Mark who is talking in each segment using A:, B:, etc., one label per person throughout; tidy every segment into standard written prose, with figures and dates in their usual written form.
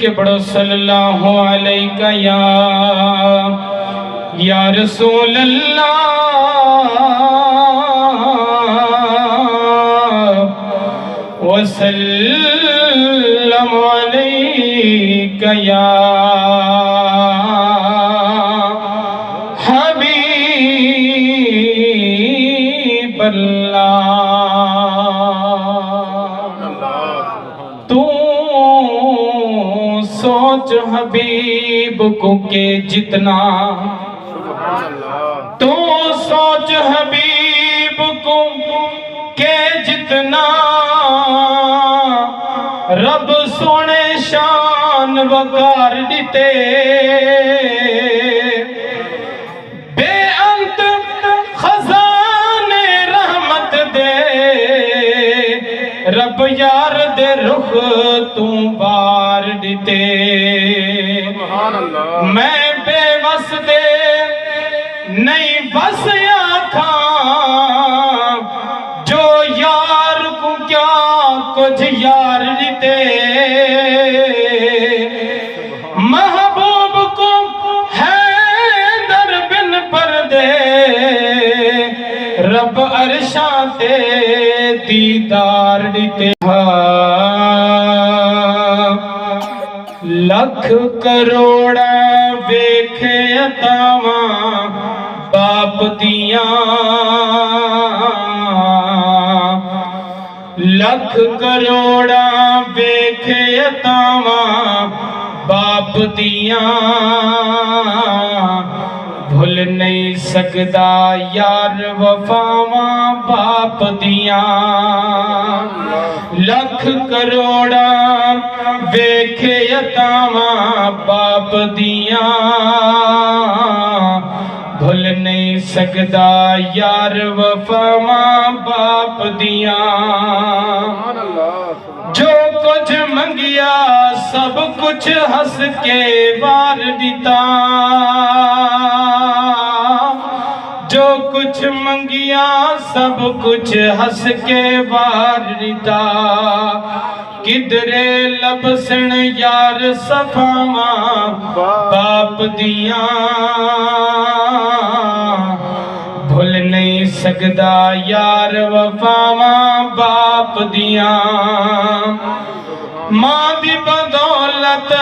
A: के पढ़ो सल्लल्लाहु अलैका या रसूल अल्लाह वसल्लम अलैका या हबीब अल्लाह। तू सोच हबीब को के जितना, तू सोच हबीब को के जितना रब सोने शान वकार दिते, बेअंत खजाने रहमत दे रब यार दे रुख तू बार दिते। मैं बेवस दे नहीं बस आखा जो यार को क्या कुछ यार दिते, महबूब को है दर बिन पर्दे रब अरशाते दीदार दिते। लख करोड़ा वेखे अतावा बाप दिया, लख करोड़ा वेखे अतावा बाप दिया, भूल नहीं सकदा यार वफावा बाप दिया। लख करोड़ा वेखे अतावा बाप दिया, भूल नहीं सकदा यार वफावा बाप दिया। जो कुछ मंगिया सब कुछ हंस के वार दिता, जो कुछ मंगिया सब कुछ हंस के वार दिता। किधरे लबसन यार सफावा बाप दिया, भूल नहीं सकदा यार वफावा बाप दिया। मां दी बदौलत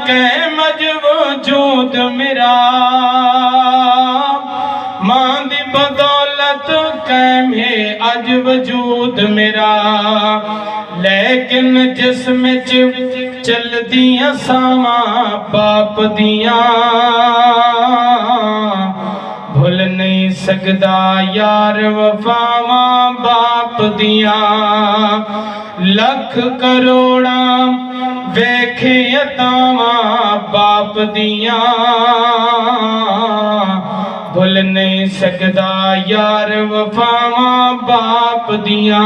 A: कै मजवजूद मेरा, मां दी बदौलत कैम है अज वजूद मेरा, लेकिन जिस्म च चल दिया सावा बाप दिया, भूल नहीं सकदा यार वफावा बाप दिया। लख करोड़ा वेखे अतावा बाप दिया, भूल नहीं सकदा यार वफावा बाप दिया।